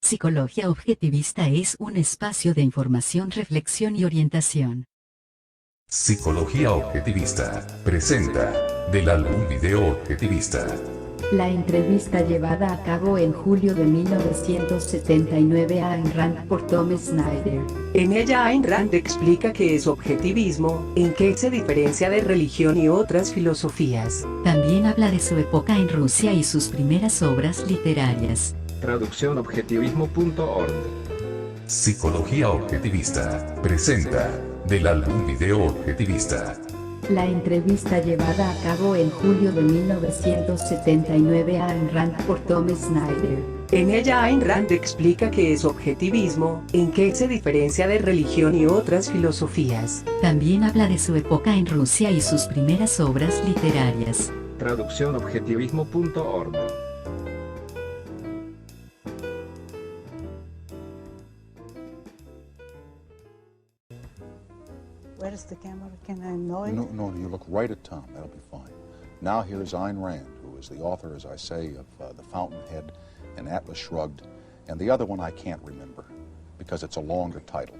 Psicología Objetivista es un espacio de información, reflexión y orientación. Psicología Objetivista presenta del álbum Video Objetivista. La entrevista llevada a cabo en julio de 1979 a Ayn Rand por Tom Snyder. En ella Ayn Rand explica qué es objetivismo, en qué se diferencia de religión y otras filosofías. También habla de su época en Rusia y sus primeras obras literarias. Traducción objetivismo.org. Psicología Objetivista presenta del álbum Video Objetivista. La entrevista llevada a cabo en julio de 1979 a Ayn Rand por Tom Snyder. En ella Ayn Rand explica qué es objetivismo, en qué se diferencia de religión y otras filosofías. También habla de su época en Rusia y sus primeras obras literarias. Traducción objetivismo.org. Where's the camera? Can I know it? No, you look right at Tom. That'll be fine. Now here's Ayn Rand, who is the author, as I say, of The Fountainhead and Atlas Shrugged, and the other one I can't remember because it's a longer title.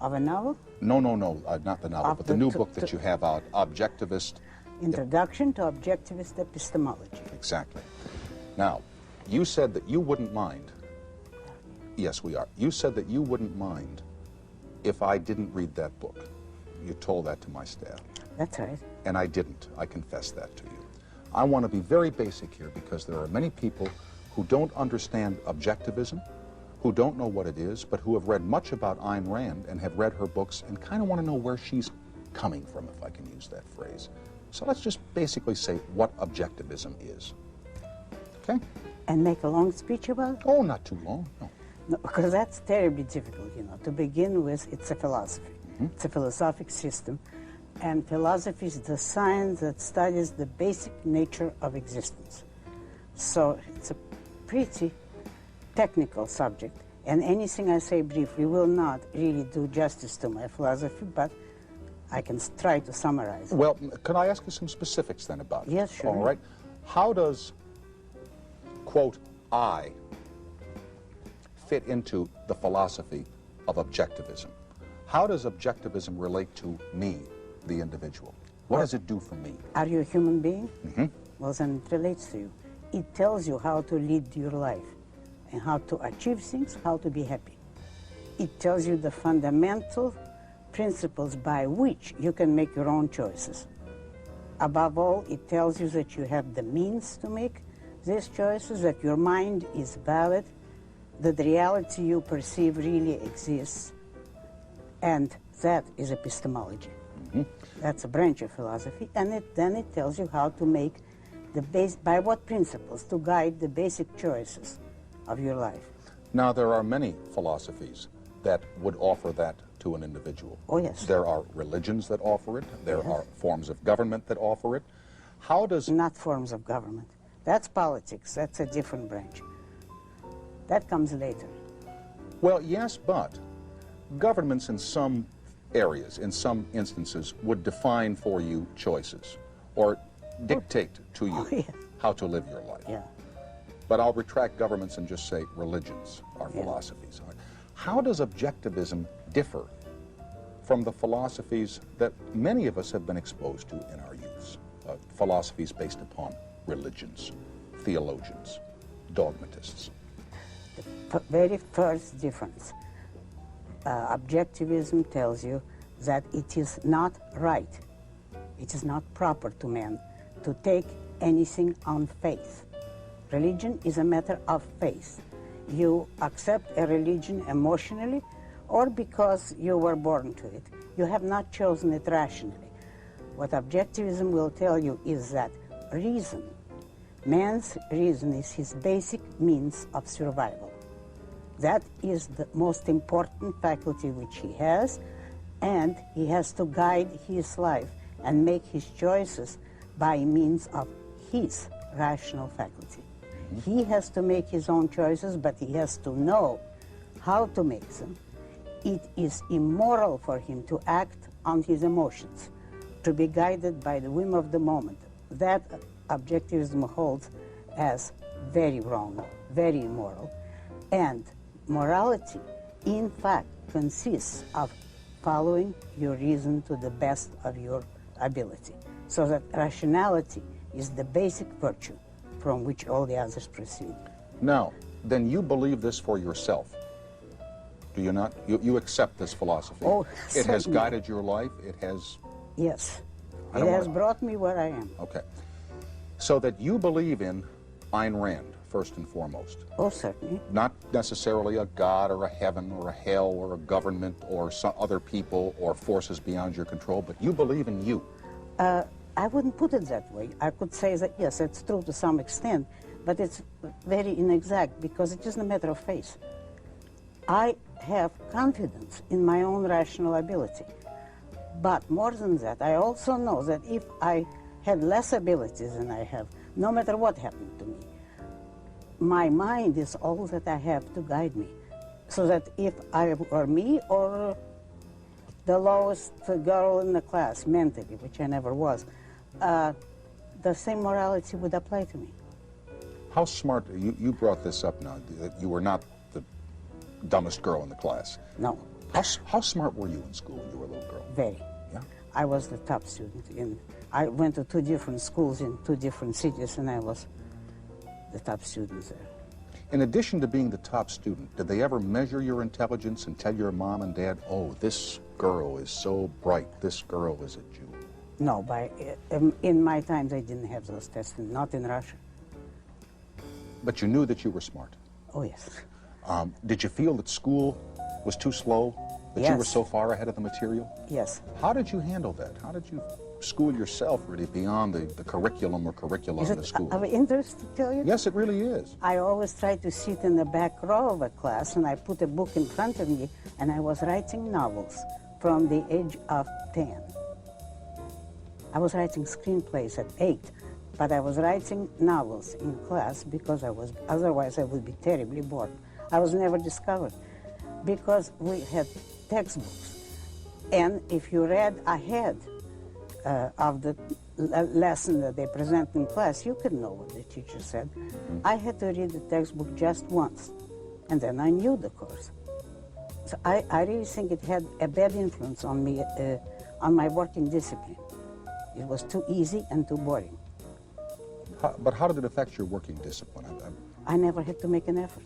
Of a novel? No, not the novel, but the new book that you have out, Objectivist. Introduction to Objectivist Epistemology. Exactly. Now, you said that you wouldn't mind. Yes, we are. You said that you wouldn't mind if I didn't read that book. You told that to my staff. That's right. And I didn't. I confess that to you. I want to be very basic here because there are many people who don't understand objectivism, who don't know what it is, but who have read much about Ayn Rand and have read her books and kind of want to know where she's coming from, if I can use that phrase. So let's just basically say what objectivism is. Okay? And make a long speech about it? Oh, not too long, no. No, because that's terribly difficult, you know. To begin with, it's a philosophy. It's a philosophic system. And philosophy is the science that studies the basic nature of existence. So it's a pretty technical subject. And anything I say briefly will not really do justice to my philosophy, but I can try to summarize it. Well, can I ask you some specifics then about it? Yes, sure. All right. How does, quote, I fit into the philosophy of objectivism? How does objectivism relate to me, the individual? What does it do for me? Are you a human being? Mm-hmm. Well, then it relates to you. It tells you how to lead your life and how to achieve things, how to be happy. It tells you the fundamental principles by which you can make your own choices. Above all, it tells you that you have the means to make these choices, that your mind is valid, that the reality you perceive really exists, and that is epistemology. Mm-hmm. That's a branch of philosophy, and then it tells you how to make by what principles to guide the basic choices of your life. Now, there are many philosophies that would offer that to an individual. Oh, yes. There are religions that offer it. There are forms of government that offer it. How does... Not forms of government. That's politics. That's a different branch. That comes later. Well, yes, but governments in some areas, in some instances, would define for you choices or dictate to you how to live your life. Yeah. But I'll retract governments and just say religions are philosophies. How does objectivism differ from the philosophies that many of us have been exposed to in our youth? Philosophies based upon religions, theologians, dogmatists. The very first difference. Objectivism tells you that it is not right, it is not proper to man to take anything on faith. Religion is a matter of faith. You accept a religion emotionally or because you were born to it. You have not chosen it rationally. What objectivism will tell you is that reason, man's reason is his basic means of survival. That is the most important faculty which he has, and he has to guide his life and make his choices by means of his rational faculty. He has to make his own choices, but he has to know how to make them. It is immoral for him to act on his emotions, to be guided by the whim of the moment. That objectivism holds as very wrong, very immoral. And morality, in fact, consists of following your reason to the best of your ability. So that rationality is the basic virtue from which all the others proceed. Now, then you believe this for yourself, do you not? You accept this philosophy. Oh, it has certainly. guided your life. It has. Yes. I It don't has wanna- brought me where I am. Okay. So that you believe in Ayn Rand, first and foremost. Oh, certainly. Not necessarily a God or a heaven or a hell or a government or some other people or forces beyond your control, but you believe in you. I wouldn't put it that way. I could say that, yes, it's true to some extent, but it's very inexact because it isn't a matter of faith. I have confidence in my own rational ability. But more than that, I also know that if I had less abilities than I have, no matter what happened to me, my mind is all that I have to guide me. So that if I were me or the lowest girl in the class mentally, which I never was, the same morality would apply to me. How smart, you brought this up now, that you were not the dumbest girl in the class. No, How smart were you in school when you were a little girl? very. Yeah? I was the top student. I went to 2 different schools in 2 different cities, and I was the top student there. In addition to being the top student, did they ever measure your intelligence and tell your mom and dad, oh, this girl is so bright, this girl is a Jew? No, in my time they didn't have those tests, not in Russia. But you knew that you were smart. Oh, yes. Did you feel that school was too slow, that you were Yes. so far ahead of the material? Yes. How did you handle that? How did you school yourself really beyond the curriculum or curricula Is in the it school? of interest to tell you? Yes, it really is. I always try to sit in the back row of a class, and I put a book in front of me, and I was writing novels from the age of 10. I was writing screenplays at 8, but I was writing novels in class because otherwise I would be terribly bored. I was never discovered because we had textbooks, and if you read ahead of the lesson that they present in class, you could know what the teacher said. I had to read the textbook just once, and then I knew the course. So I really think it had a bad influence on me, on my working discipline. It was too easy and too boring. But how did it affect your working discipline? I never had to make an effort.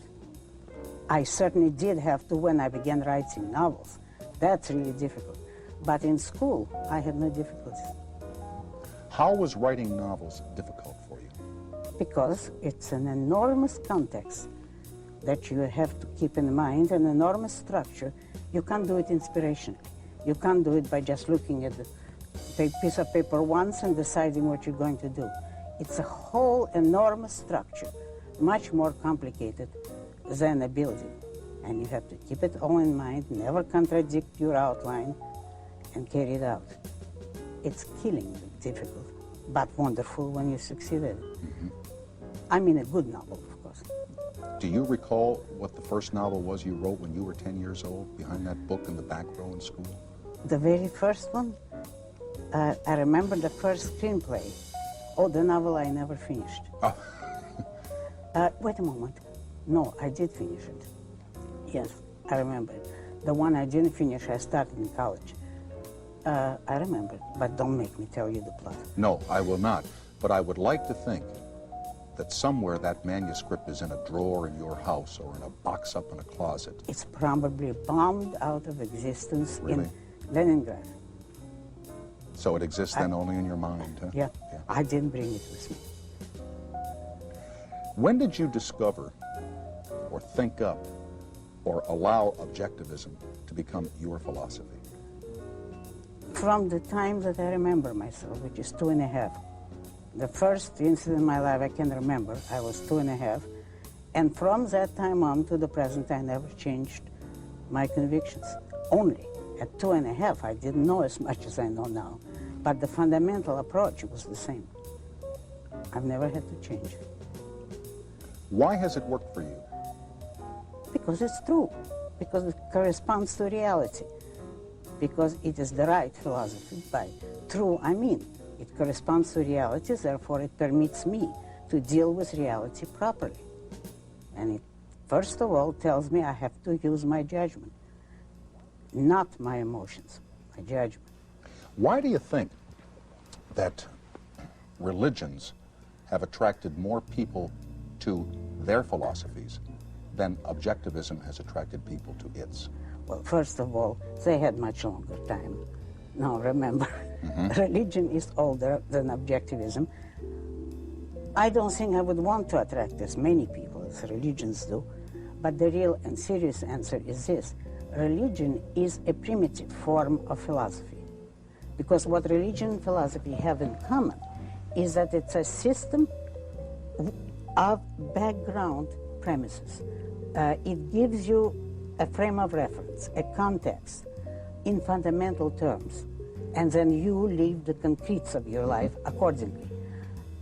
I certainly did have to when I began writing novels. That's really difficult. But in school, I had no difficulties How was writing novels difficult for you? because it's an enormous context that you have to keep in mind, an enormous structure. You can't do it inspirationally. You can't do it by just looking at the piece of paper once and deciding what you're going to do. It's a whole enormous structure, much more complicated than a building. And you have to keep it all in mind, never contradict your outline, and carry it out. It's killingly difficult, but wonderful when you succeed at it. I mean a good novel, of course. Do you recall what the first novel was you wrote when you were 10 years old, behind that book in the back row in school? The very first one, I remember the first screenplay. Oh, the novel I never finished. Oh. Wait a moment. No, I did finish it. Yes, I remember it. The one I didn't finish, I started in college. I remember it, but don't make me tell you the plot. No, I will not. But I would like to think that somewhere that manuscript is in a drawer in your house or in a box up in a closet. It's probably bombed out of existence Really? in Leningrad. So it exists then only in your mind, huh? Yeah, I didn't bring it with me. When did you discover or think up or allow objectivism to become your philosophy? From the time that I remember myself, which is 2.5. The first incident in my life I can remember, I was 2.5. And from that time on to the present, I never changed my convictions. Only at 2.5, I didn't know as much as I know now. But the fundamental approach was the same. I've never had to change it. Why has it worked for you? Because it's true. Because it corresponds to reality. Because it is the right philosophy. By true, I mean it corresponds to reality, therefore it permits me to deal with reality properly. And it first of all, tells me I have to use my judgment, not my emotions, my judgment. Why do you think that religions have attracted more people to their philosophies than objectivism has attracted people to its? Well, first of all, they had much longer time. Now, remember, religion is older than objectivism. I don't think I would want to attract as many people as religions do, but the real and serious answer is this. Religion is a primitive form of philosophy, because what religion and philosophy have in common is that it's a system of background premises. It gives you a frame of reference, a context, in fundamental terms, and then you live the concretes of your life accordingly.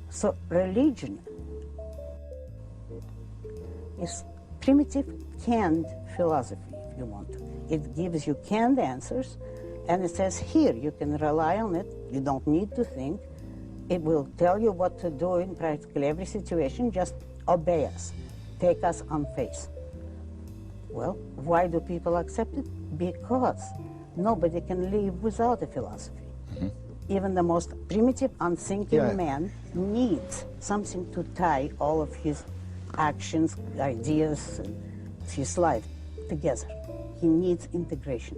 So religion is primitive, canned philosophy, if you want to. It gives you canned answers, and it says, here, you can rely on it, you don't need to think. It will tell you what to do in practically every situation, just obey us, take us on faith. Well, why do people accept it? Because nobody can live without a philosophy. Even the most primitive, unthinking man needs something to tie all of his actions, ideas, and his life together. He needs integration.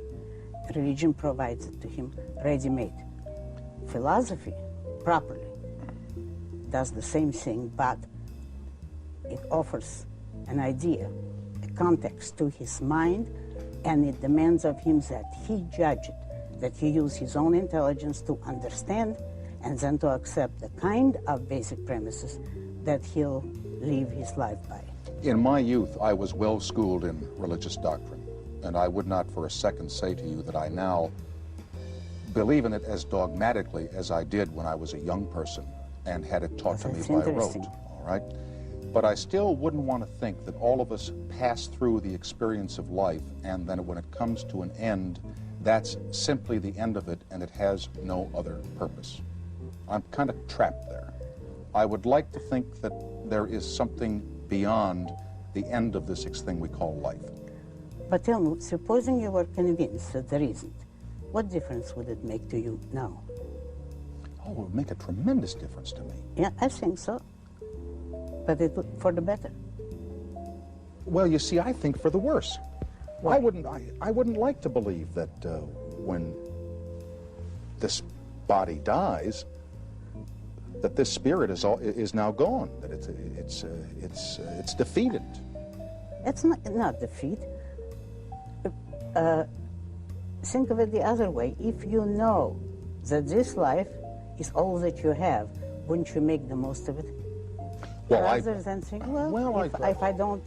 Religion provides it to him ready-made. Philosophy, properly, does the same thing, but it offers an idea, a context to his mind, and it demands of him that he judge it, that he use his own intelligence to understand and then to accept the kind of basic premises that he'll live his life by. In my youth, I was well schooled in religious doctrine, and I would not for a second say to you that I now believe in it as dogmatically as I did when I was a young person and had it taught to me by rote, all right? But I still wouldn't want to think that all of us pass through the experience of life and then when it comes to an end, that's simply the end of it and it has no other purpose. I'm kind of trapped there. I would like to think that there is something beyond the end of this thing we call life. But tell me, supposing you were convinced that there isn't, what difference would it make to you now? Oh, it would make a tremendous difference to me. Yeah, I think so. But it would, for the better. Well, you see, I think for the worse. Why? I wouldn't like to believe that when this body dies, that this spirit is now gone, that it's defeated. It's not defeat. Think of it the other way. If you know that this life is all that you have, wouldn't you make the most of it? Well, rather than think, if I don't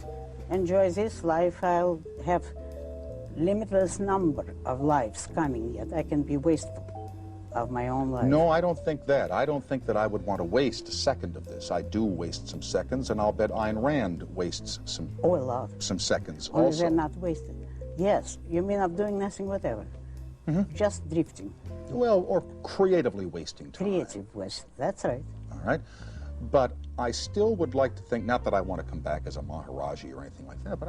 enjoy this life, I'll have limitless number of lives coming, yet I can be wasteful of my own life. No, I don't think that. I don't think that I would want to waste a second of this. I do waste some seconds, and I'll bet Ayn Rand wastes some seconds Or also. they're not wasted. Yes, you mean of doing nothing whatever. Just drifting. Well, or creatively wasting time. Creative waste, that's right. All right. But I still would like to think, not that I want to come back as a Maharaji or anything like that, but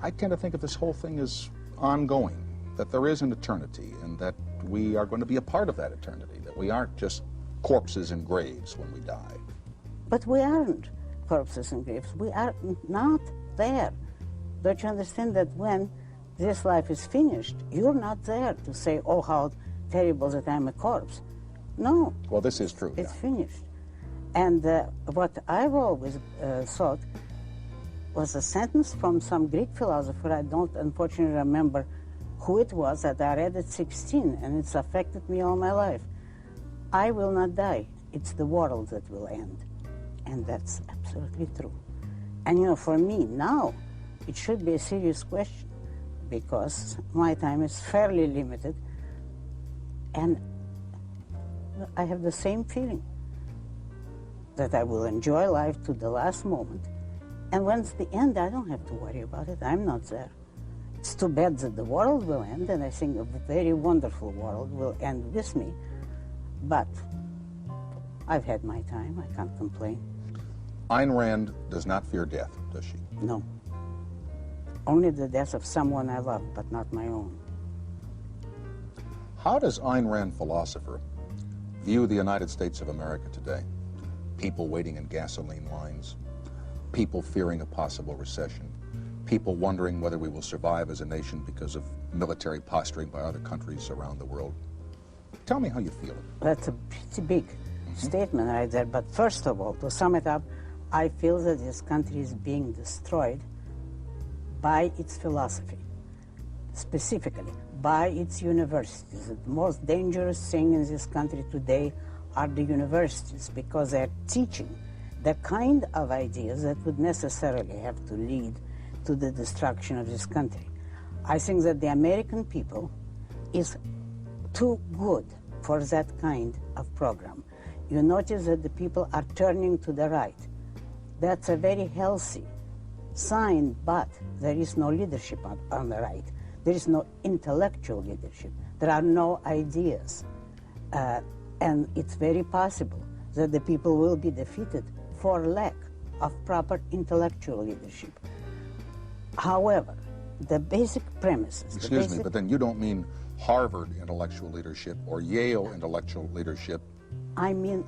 I tend to think of this whole thing as ongoing, that there is an eternity, and that we are going to be a part of that eternity, that we aren't just corpses in graves when we die. But we aren't corpses in graves. We are not there. Don't you understand that when this life is finished, you're not there to say, oh, how terrible that I'm a corpse. No. Well, this is true. It's finished. And what I've always thought was a sentence from some Greek philosopher. I don't unfortunately remember who it was, that I read at 16, and it's affected me all my life. I will not die. It's the world that will end. And that's absolutely true. And you know, for me now, it should be a serious question, because my time is fairly limited, and I have the same feeling that I will enjoy life to the last moment. And when it's the end, I don't have to worry about it. I'm not there. It's too bad that the world will end, and I think a very wonderful world will end with me. But I've had my time. I can't complain. Ayn Rand does not fear death, does she? No. Only the death of someone I love, but not my own. How does Ayn Rand philosopher view the United States of America today? People waiting in gasoline lines, people fearing a possible recession, people wondering whether we will survive as a nation because of military posturing by other countries around the world. Tell me how you feel. That's a pretty big statement right there. But first of all, to sum it up, I feel that this country is being destroyed by its philosophy, specifically by its universities. The most dangerous thing in this country today are the universities, because they're teaching the kind of ideas that would necessarily have to lead to the destruction of this country. I think that the American people is too good for that kind of program. You notice that the people are turning to the right. That's a very healthy sign, but there is no leadership on the right. There is no intellectual leadership. There are no ideas. And it's very possible that the people will be defeated for lack of proper intellectual leadership. However, the basic premises... Excuse me, but then you don't mean Harvard intellectual leadership or Yale intellectual leadership. I mean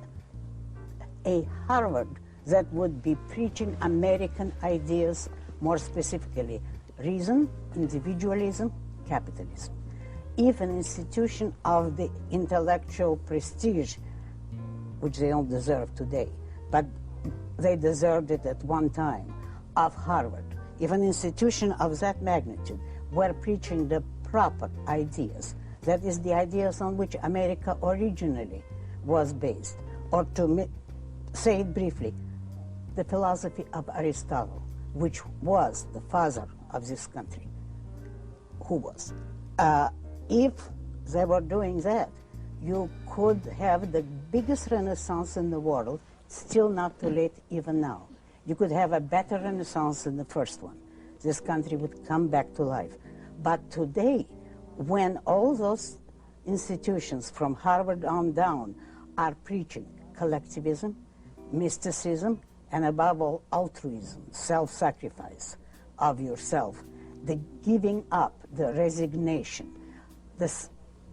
a Harvard that would be preaching American ideas, more specifically reason, individualism, capitalism. If an institution of the intellectual prestige, which they don't deserve today, but they deserved it at one time, of Harvard, if an institution of that magnitude were preaching the proper ideas, that is the ideas on which America originally was based, or to say it briefly, the philosophy of Aristotle, which was the father of this country, who was. If they were doing that, you could have the biggest renaissance in the world, still not too late even now. You could have a better renaissance than the first one. This country would come back to life. But today, when all those institutions from Harvard on down are preaching collectivism, mysticism, and above all, altruism, self-sacrifice of yourself, the giving up, the resignation,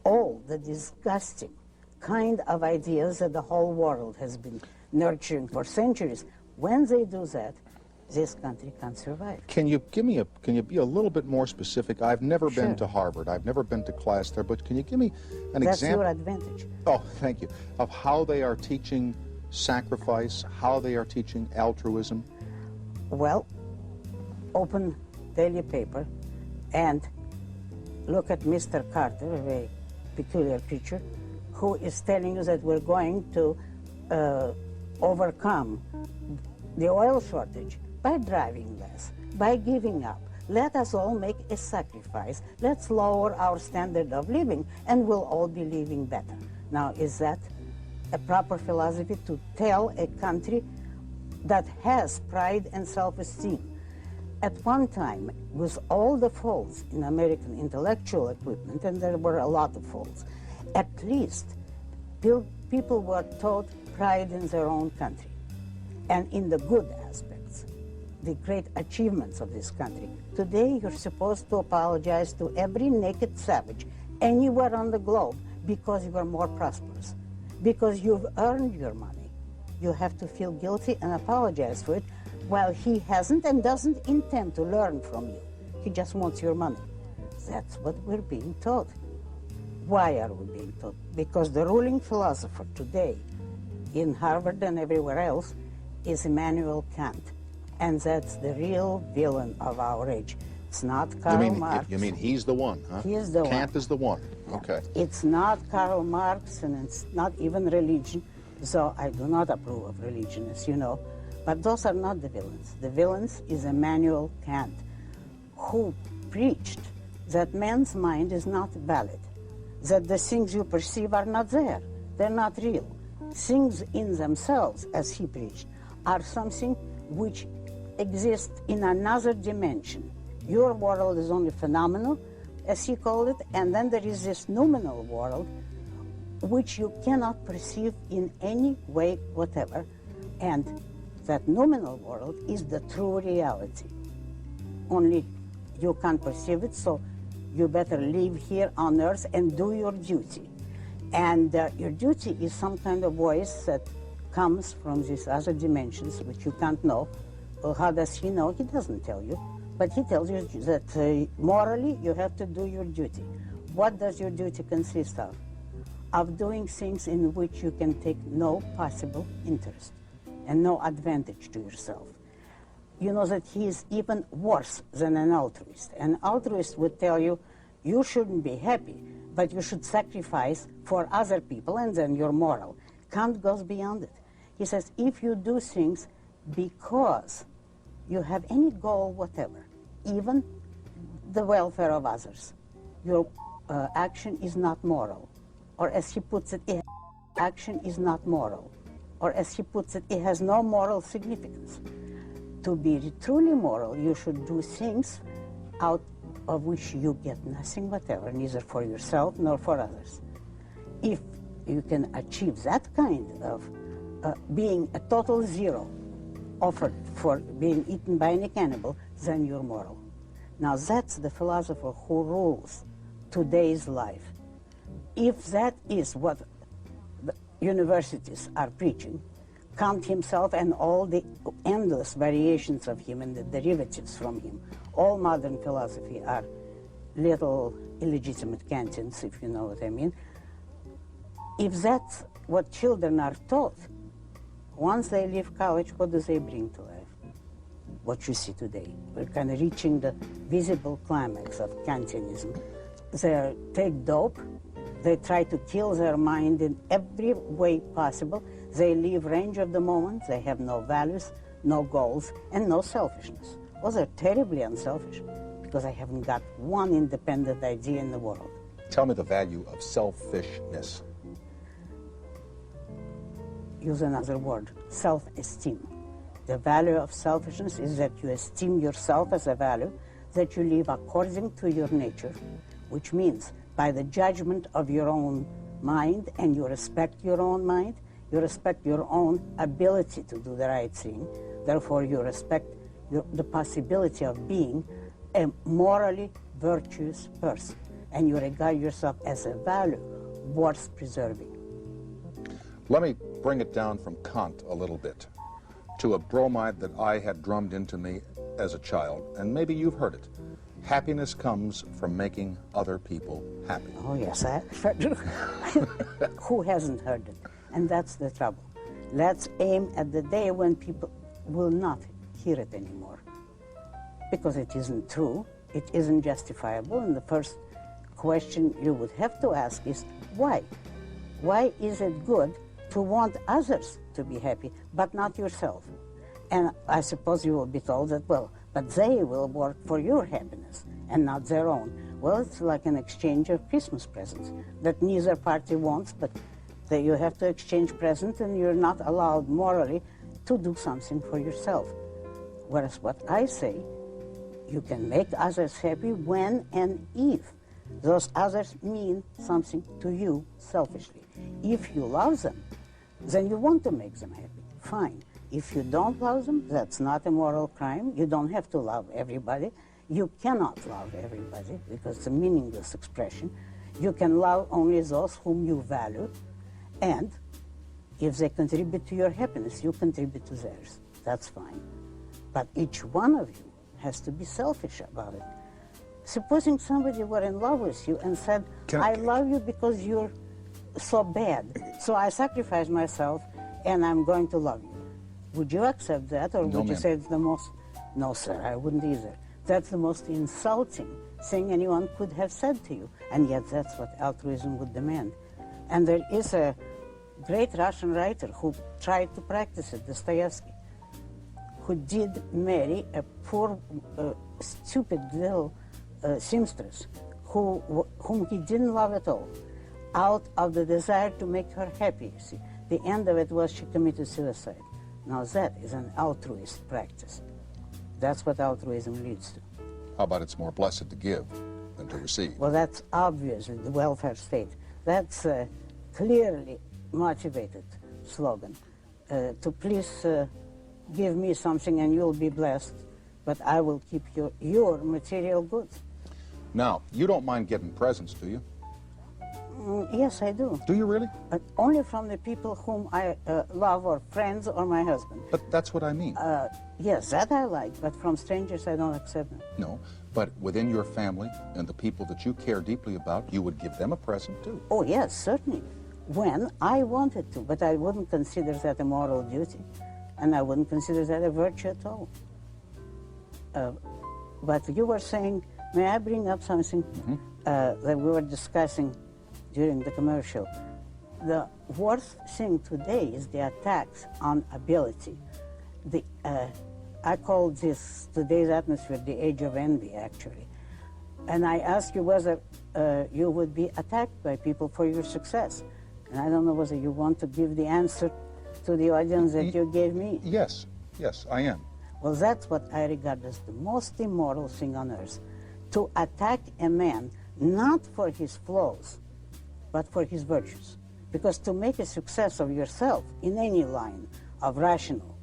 all the disgusting kind of ideas that the whole world has been nurturing for centuries, when they do that, this country can't survive. Can you be a little bit more specific? I've never been to Harvard. I've never been to class there, but can you give me an example? That's your advantage. Oh, thank you. Of how they are teaching sacrifice, how they are teaching altruism? Well, open daily paper and look at Mr. Carter, a very peculiar creature, who is telling you that we're going to overcome the oil shortage by driving less, by giving up. Let us all make a sacrifice. Let's lower our standard of living, and we'll all be living better. Now, is that a proper philosophy to tell a country that has pride and self-esteem? At one time, with all the faults in American intellectual equipment, and there were a lot of faults, at least people were taught pride in their own country and in the good aspects, the great achievements of this country. Today, you're supposed to apologize to every naked savage anywhere on the globe because you are more prosperous, because you've earned your money. You have to feel guilty and apologize for it, while he hasn't and doesn't intend to learn from you. He just wants your money. That's what we're being taught. Why are we being taught? Because the ruling philosopher today in Harvard and everywhere else is Immanuel Kant. And that's the real villain of our age. It's not Karl Marx. You mean he's the one, huh? He is the one. Kant is the one. Okay. It's not Karl Marx, and it's not even religion. So I do not approve of religion, as you know. But those are not the villains. The villains is Immanuel Kant, who preached that man's mind is not valid, that the things you perceive are not there, they're not real. Things in themselves, as he preached, are something which exists in another dimension. Your world is only phenomenal, as he called it, and then there is this noumenal world which you cannot perceive in any way whatever. And that nominal world is the true reality. Only you can't perceive it, so you better live here on earth and do your duty. And your duty is some kind of voice that comes from these other dimensions which you can't know. Well, how does he know? He doesn't tell you. But he tells you that morally you have to do your duty. What does your duty consist of? Of doing things in which you can take no possible interest and no advantage to yourself. You know that he is even worse than an altruist. An altruist would tell you, you shouldn't be happy, but you should sacrifice for other people, and then you're moral. Kant goes beyond it. He says, if you do things because you have any goal whatever, even the welfare of others, your action is not moral. Or as he puts it, action is not moral. Or as he puts it, it has no moral significance. To be truly moral, you should do things out of which you get nothing whatever, neither for yourself nor for others. If you can achieve that kind of being a total zero offered for being eaten by any cannibal, then you're moral. Now that's the philosopher who rules today's life. If that is what the universities are preaching, Kant himself and all the endless variations of him and the derivatives from him, all modern philosophy are little illegitimate Kantians, if you know what I mean. If that's what children are taught, once they leave college, what do they bring to life? What you see today. We're kind of reaching the visible climax of Kantianism. They take dope, they try to kill their mind in every way possible. They leave range of the moment, they have no values, no goals, and no selfishness. Well, they're terribly unselfish because they haven't got one independent idea in the world. Tell me the value of selfishness. Use another word, self-esteem. The value of selfishness is that you esteem yourself as a value, that you live according to your nature, which means by the judgment of your own mind, and you respect your own mind, you respect your own ability to do the right thing, therefore you respect the possibility of being a morally virtuous person, and you regard yourself as a value worth preserving. Let me bring it down from Kant a little bit to a bromide that I had drummed into me as a child, and maybe you've heard it. Happiness comes from making other people happy. Oh, yes, who hasn't heard it? And that's the trouble. Let's aim at the day when people will not hear it anymore. Because it isn't true, it isn't justifiable, and the first question you would have to ask is, why? Why is it good to want others to be happy, but not yourself? And I suppose you will be told that, well, but they will work for your happiness and not their own. Well, it's like an exchange of Christmas presents that neither party wants, but that you have to exchange presents and you're not allowed morally to do something for yourself. Whereas what I say, you can make others happy when and if those others mean something to you selfishly. If you love them, then you want to make them happy. Fine. If you don't love them, that's not a moral crime. You don't have to love everybody. You cannot love everybody because it's a meaningless expression. You can love only those whom you value, and if they contribute to your happiness, you contribute to theirs. That's fine. But each one of you has to be selfish about it. Supposing somebody were in love with you and said, I love you because you're so bad, so I sacrifice myself and I'm going to love you. Would you accept that, or would you say it's the most... No, sir, I wouldn't either. That's the most insulting thing anyone could have said to you, and yet that's what altruism would demand. And there is a great Russian writer who tried to practice it, Dostoevsky, who did marry a poor, stupid little seamstress whom he didn't love at all, out of the desire to make her happy, you see. The end of it was she committed suicide. Now that is an altruist practice. That's what altruism leads to. How about it's more blessed to give than to receive? Well, that's obviously the welfare state. That's a clearly motivated slogan to please give me something and you'll be blessed, but I will keep your material goods. Now, you don't mind getting presents, do you? Yes, I do. Do you really? But only from the people whom I love, or friends, or my husband. But that's what I mean. Yes, that I like, but from strangers I don't accept them. No, but within your family and the people that you care deeply about, you would give them a present too. Oh, yes, certainly. When I wanted to, but I wouldn't consider that a moral duty, and I wouldn't consider that a virtue at all. But you were saying, may I bring up something that we were discussing during the commercial? The worst thing today is the attacks on ability. I call this today's atmosphere the age of envy, actually. And I ask you whether you would be attacked by people for your success. And I don't know whether you want to give the answer to the audience that you gave me. Yes, I am. Well, that's what I regard as the most immoral thing on earth. To attack a man not for his flaws, but for his virtues. Because to make a success of yourself in any line of rational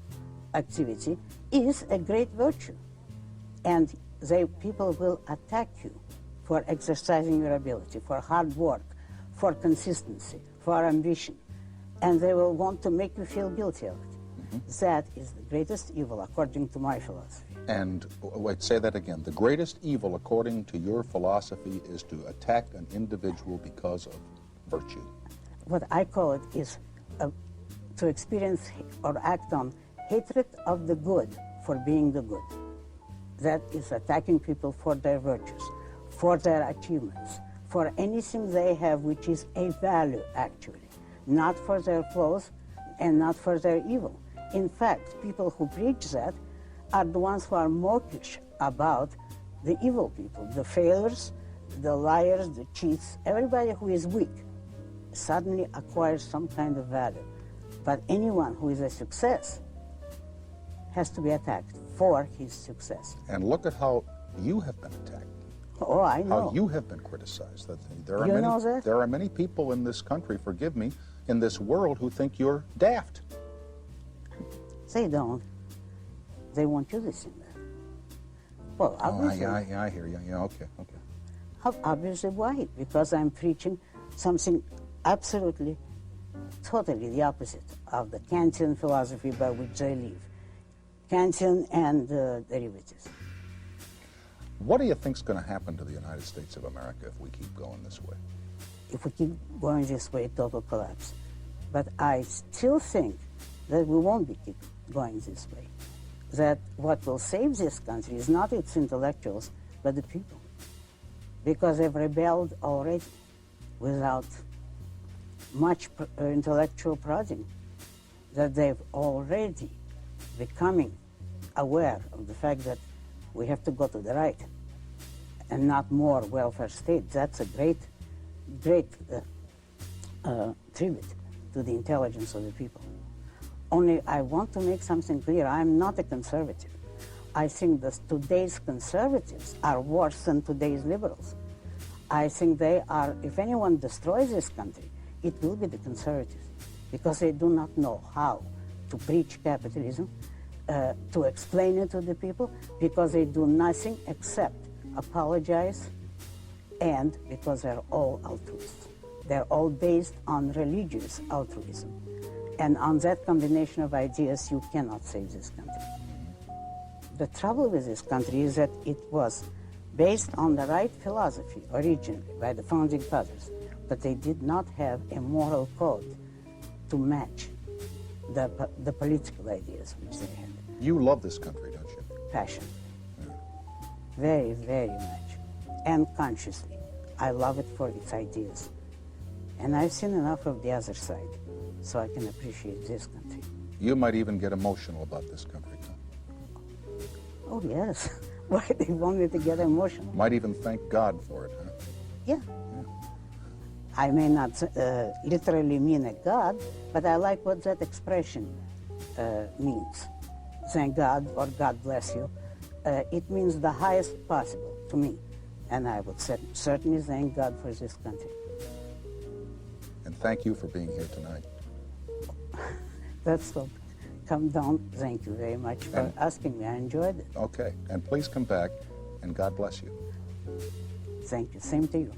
activity is a great virtue. And people will attack you for exercising your ability, for hard work, for consistency, for ambition. And they will want to make you feel guilty of it. That is the greatest evil, according to my philosophy. And wait, say that again. The greatest evil, according to your philosophy, is to attack an individual because of virtue. What I call it is to experience or act on hatred of the good for being the good. That is attacking people for their virtues, for their achievements, for anything they have which is a value, actually, not for their flaws and not for their evil. In fact, people who preach that are the ones who are mawkish about the evil people, the failures, the liars, the cheats. Everybody who is weak suddenly acquires some kind of value. But anyone who is a success has to be attacked for his success. And look at how you have been attacked. Oh, I know. How you have been criticized. There are You many, know that? There are many people in this country, forgive me, in this world who think you're daft. They don't. They want you to see that. Well, obviously. I hear you. Yeah, okay. Obviously, why? Because I'm preaching something absolutely, totally the opposite of the Kantian philosophy by which they live. Kantian and derivatives. What do you think's going to happen to the United States of America if we keep going this way? If we keep going this way, total collapse. But I still think that we won't keep going this way. That what will save this country is not its intellectuals, but the people. Because they've rebelled already without much intellectual prodding. That they've already becoming aware of the fact that we have to go to the right and not more welfare state. That's a great tribute to the intelligence of the people. Only I want to make something clear. I'm not a conservative. I think that today's conservatives are worse than today's liberals. I think they are, if anyone destroys this country, it will be the conservatives, because they do not know how to preach capitalism, to explain it to the people, because they do nothing except apologize, and because they're all altruists. They're all based on religious altruism. And on that combination of ideas, you cannot save this country. The trouble with this country is that it was based on the right philosophy originally by the founding fathers, but they did not have a moral code to match the political ideas which they had. You love this country, don't you? Passion. Very, very much. And consciously. I love it for its ideas. And I've seen enough of the other side, so I can appreciate this country. You might even get emotional about this country, huh? Oh, yes. Why they want me to get emotional? Might even thank God for it, huh? Yeah. I may not literally mean a God, but I like what that expression means. Thank God or God bless you. It means the highest possible to me. And I would certainly thank God for this country. And thank you for being here tonight. That's so come down. Thank you very much for asking me. I enjoyed it. Okay, and please come back, and God bless you. Thank you. Same to you.